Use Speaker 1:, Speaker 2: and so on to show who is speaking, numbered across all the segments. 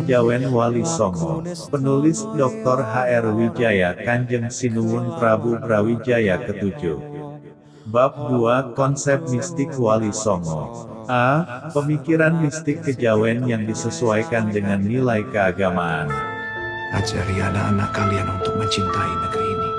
Speaker 1: Kejawen Wali Songo. Penulis Dr. H.R. Wijaya Kanjeng Sinuwun Prabu Brawijaya ke-7. Bab 2 Konsep Mistik Wali Songo. A. Pemikiran mistik kejawen yang disesuaikan dengan nilai keagamaan.
Speaker 2: Ajari anak-anak kalian untuk mencintai negeri ini.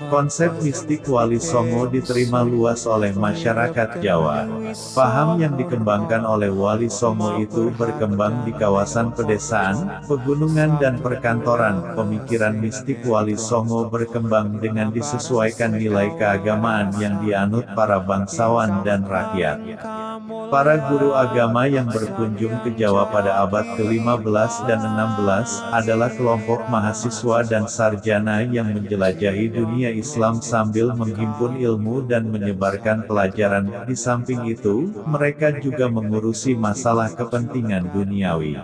Speaker 1: Konsep mistik Wali Songo diterima luas oleh masyarakat Jawa. Paham yang dikembangkan oleh Wali Songo itu berkembang di kawasan pedesaan, pegunungan dan perkantoran. Pemikiran mistik Wali Songo berkembang dengan disesuaikan nilai keagamaan yang dianut para bangsawan dan rakyat. Para guru agama yang berkunjung ke Jawa pada abad ke-15 dan 16 adalah kelompok mahasiswa dan sarjana yang menjelajahi dunia Islam sambil menghimpun ilmu dan menyebarkan pelajaran. Di samping itu, mereka juga mengurusi masalah kepentingan duniawi.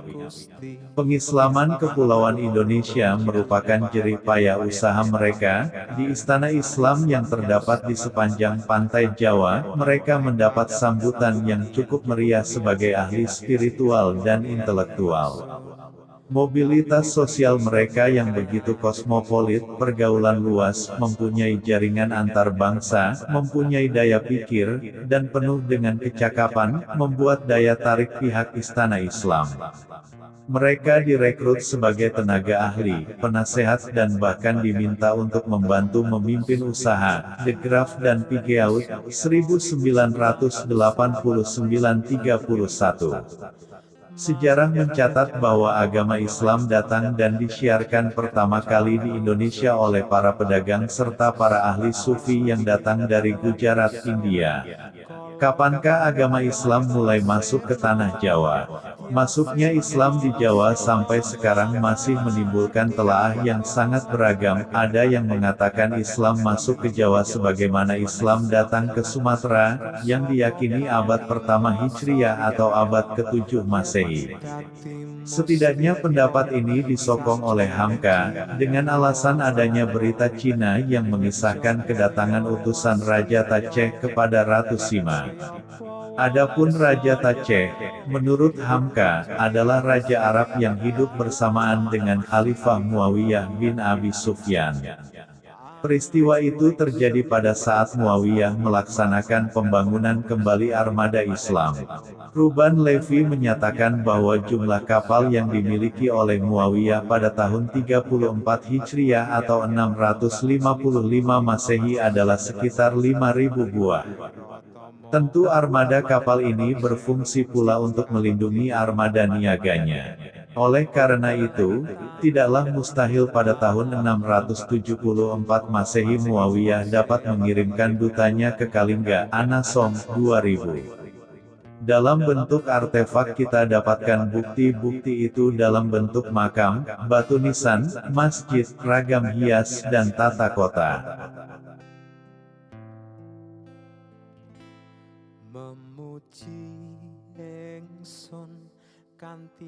Speaker 1: Pengislaman Kepulauan Indonesia merupakan jerih payah usaha mereka. Di istana Islam yang terdapat di sepanjang pantai Jawa, mereka mendapat sambutan yang cukup meriah sebagai ahli spiritual dan intelektual. Mobilitas sosial mereka yang begitu kosmopolit, pergaulan luas, mempunyai jaringan antar bangsa, mempunyai daya pikir, dan penuh dengan kecakapan, membuat daya tarik pihak istana Islam. Mereka direkrut sebagai tenaga ahli, penasehat dan bahkan diminta untuk membantu memimpin usaha. De Graaf dan Pigeaud, 1989-31. Sejarah mencatat bahwa agama Islam datang dan disiarkan pertama kali di Indonesia oleh para pedagang serta para ahli sufi yang datang dari Gujarat, India. Kapankah agama Islam mulai masuk ke tanah Jawa? Masuknya Islam di Jawa sampai sekarang masih menimbulkan telaah yang sangat beragam. Ada yang mengatakan Islam masuk ke Jawa sebagaimana Islam datang ke Sumatera, yang diyakini abad pertama Hijriah atau abad ke-7 Masehi. Setidaknya pendapat ini disokong oleh Hamka, dengan alasan adanya berita Cina yang mengisahkan kedatangan utusan Raja Taceh kepada Ratu Sima. Adapun Raja Taceh, menurut Hamka, adalah raja Arab yang hidup bersamaan dengan Khalifah Muawiyah bin Abi Sufyan. Peristiwa itu terjadi pada saat Muawiyah melaksanakan pembangunan kembali armada Islam. Ruban Levi menyatakan bahwa jumlah kapal yang dimiliki oleh Muawiyah pada tahun 34 Hijriah atau 655 Masehi adalah sekitar 5.000 buah. Tentu armada kapal ini berfungsi pula untuk melindungi armada niaganya. Oleh karena itu, tidaklah mustahil pada tahun 674 Masehi Muawiyah dapat mengirimkan dutanya ke Kalingga, Anasom, 2000. Dalam bentuk artefak kita dapatkan bukti-bukti itu dalam bentuk makam, batu nisan, masjid, ragam hias dan tata kota.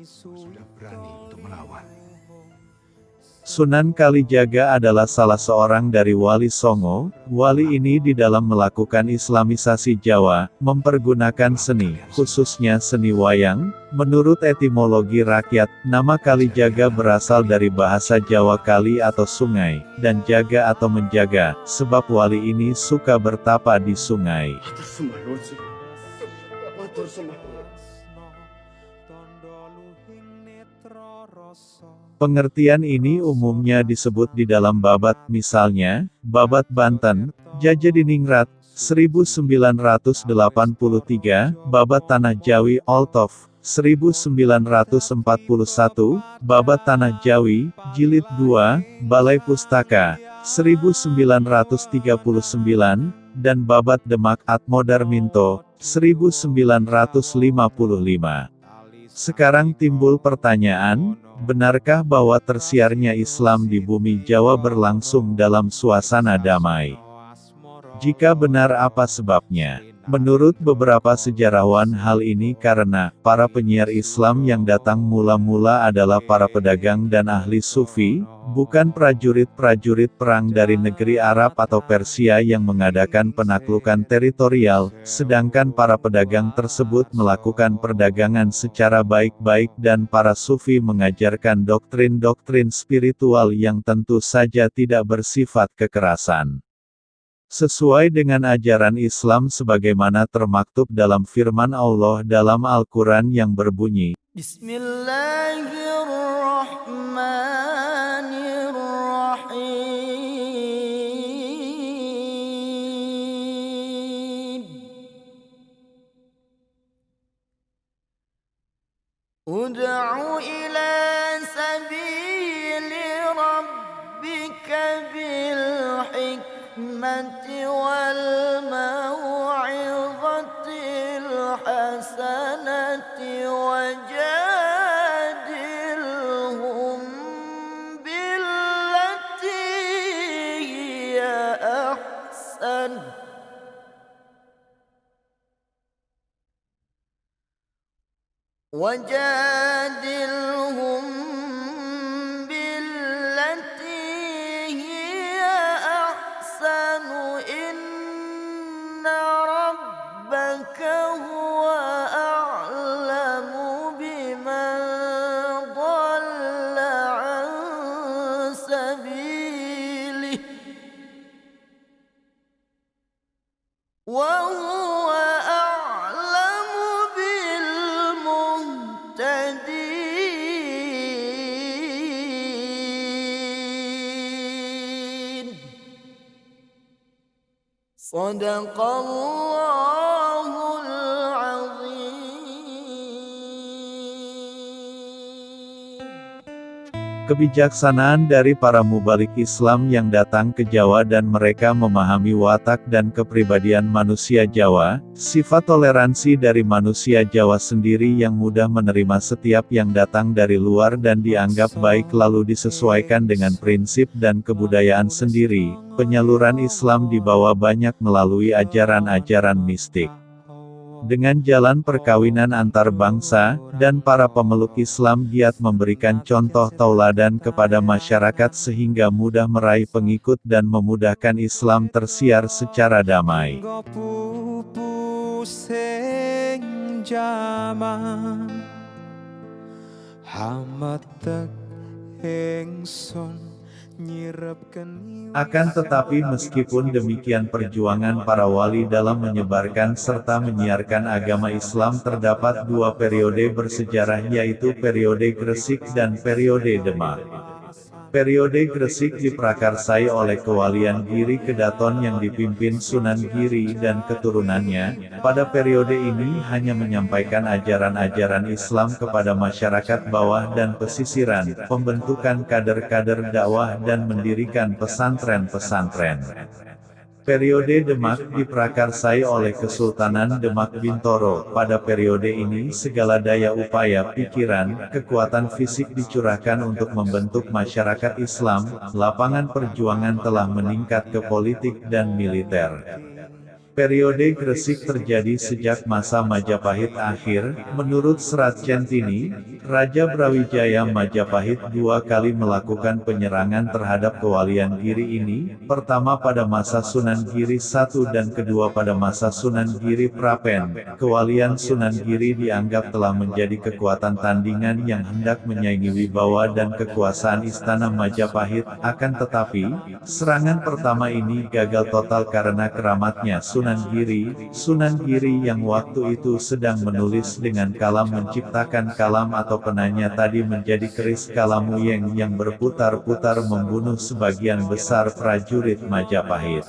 Speaker 2: Sudah berani untuk melawan.
Speaker 1: Sunan Kalijaga adalah salah seorang dari Wali Songo. Wali ini di dalam melakukan Islamisasi Jawa, mempergunakan seni, khususnya seni wayang. Menurut etimologi rakyat, nama Kalijaga berasal dari bahasa Jawa kali atau sungai, dan jaga atau menjaga, sebab wali ini suka bertapa di sungai. Pengertian ini umumnya disebut di dalam babat, misalnya, Babat Banten, Jajadiningrat, 1983, Babat Tanah Jawi, Oltov, 1941, Babat Tanah Jawi, Jilid 2, Balai Pustaka, 1939, dan Babat Demak, Atmodarminto, 1955. Sekarang timbul pertanyaan, benarkah bahwa tersiarnya Islam di bumi Jawa berlangsung dalam suasana damai? Jika benar apa sebabnya? Menurut beberapa sejarawan hal ini karena, para penyiar Islam yang datang mula-mula adalah para pedagang dan ahli sufi, bukan prajurit-prajurit perang dari negeri Arab atau Persia yang mengadakan penaklukan teritorial, sedangkan para pedagang tersebut melakukan perdagangan secara baik-baik dan para sufi mengajarkan doktrin-doktrin spiritual yang tentu saja tidak bersifat kekerasan. Sesuai dengan ajaran Islam sebagaimana termaktub dalam firman Allah dalam Al-Quran yang berbunyi,
Speaker 3: Bismillahirrahmanirrahim. Ud'u ila sabili rabbika bil hikmati wal mau'izatil hasanati wajadilhum billati hiya ahsan. Wajadilhum billati hiya ahsanu inna rabbaka huwa a'lamu biman dhalla an sabilihi wa huwa a'lamu bil muhtadin. Sadaqallahul azim.
Speaker 1: kebijaksanaan dari para mubalik Islam yang datang ke Jawa dan mereka memahami watak dan kepribadian manusia Jawa, sifat toleransi dari manusia Jawa sendiri yang mudah menerima setiap yang datang dari luar dan dianggap baik lalu disesuaikan dengan prinsip dan kebudayaan sendiri. Penyaluran Islam dibawa banyak melalui ajaran-ajaran mistik. Dengan jalan perkawinan antar bangsa, dan para pemeluk Islam giat memberikan contoh tauladan kepada masyarakat sehingga mudah meraih pengikut dan memudahkan Islam tersiar secara damai. Akan tetapi meskipun demikian perjuangan para wali dalam menyebarkan serta menyiarkan agama Islam terdapat dua periode bersejarah yaitu periode Gresik dan periode Demak. Periode Gresik diprakarsai oleh Kewalian Giri Kedaton yang dipimpin Sunan Giri dan keturunannya. Pada periode ini hanya menyampaikan ajaran-ajaran Islam kepada masyarakat bawah dan pesisiran, pembentukan kader-kader dakwah dan mendirikan pesantren-pesantren. Periode Demak diprakarsai oleh Kesultanan Demak Bintoro. Pada periode ini segala daya upaya, pikiran, kekuatan fisik dicurahkan untuk membentuk masyarakat Islam. Lapangan perjuangan telah meningkat ke politik dan militer. Periode Gresik terjadi sejak masa Majapahit akhir. Menurut Serat Centini, Raja Brawijaya Majapahit dua kali melakukan penyerangan terhadap Kewalian Giri ini, pertama pada masa Sunan Giri I dan kedua pada masa Sunan Giri Prapen. Kewalian Sunan Giri dianggap telah menjadi kekuatan tandingan yang hendak menyaingi wibawa dan kekuasaan Istana Majapahit. Akan tetapi, serangan pertama ini gagal total karena keramatnya Sunan Giri yang waktu itu sedang menulis dengan kalam menciptakan kalam atau penanya tadi menjadi keris kalamuyeng yang berputar-putar membunuh sebagian besar prajurit Majapahit.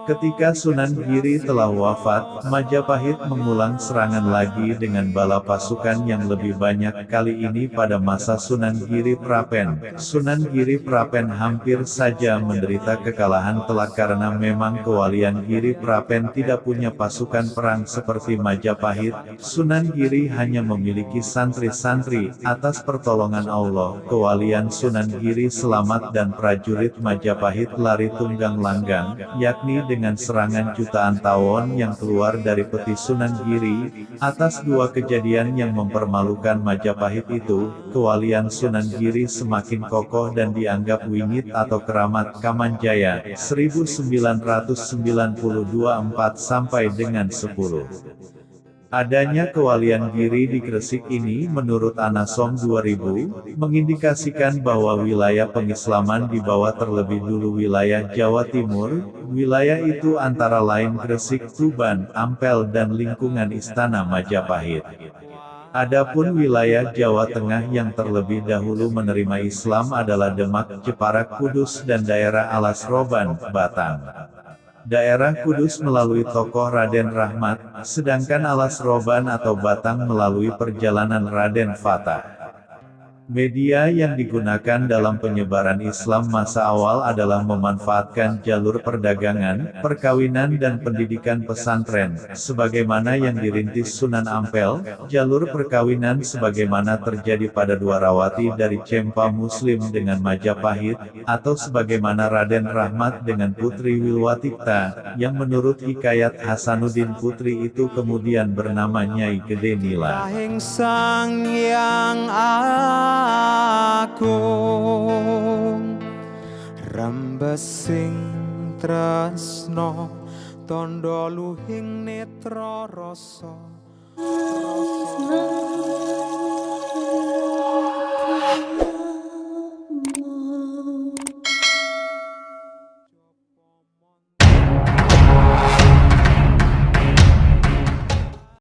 Speaker 1: Ketika Sunan Giri telah wafat, Majapahit mengulang serangan lagi dengan bala pasukan yang lebih banyak kali ini pada masa Sunan Giri Prapen. Sunan Giri Prapen hampir saja menderita kekalahan telak karena memang Kewalian Giri Prapen tidak punya pasukan perang seperti Majapahit. Sunan Giri hanya memiliki santri-santri. Atas pertolongan Allah, Kewalian Sunan Giri selamat dan prajurit Majapahit lari tunggang langgang, yakni dengan serangan jutaan tawon yang keluar dari peti Sunan Giri. Atas dua kejadian yang mempermalukan Majapahit itu, kewalian Sunan Giri semakin kokoh dan dianggap wingit atau keramat Kamanjaya, 1992-4 sampai dengan 10. Adanya kewalian Giri di Gresik ini menurut Anasom 2000, mengindikasikan bahwa wilayah pengislaman dibawa terlebih dulu wilayah Jawa Timur. Wilayah itu antara lain Gresik, Tuban, Ampel dan lingkungan Istana Majapahit. Adapun wilayah Jawa Tengah yang terlebih dahulu menerima Islam adalah Demak, Jepara, Kudus dan daerah Alas Roban, Batang. Daerah Kudus melalui tokoh Raden Rahmat, sedangkan Alas Roban atau Batang melalui perjalanan Raden Fatah. Media yang digunakan dalam penyebaran Islam masa awal adalah memanfaatkan jalur perdagangan, perkawinan dan pendidikan pesantren, sebagaimana yang dirintis Sunan Ampel, jalur perkawinan sebagaimana terjadi pada Dwarawati dari Cempa Muslim dengan Majapahit, atau sebagaimana Raden Rahmat dengan Putri Wilwatikta, yang menurut hikayat Hasanuddin Putri itu kemudian bernama Nyai Gede Nila.
Speaker 4: Kahing Sang Hyang Agung rembesing tresno tondo luhing netra rasa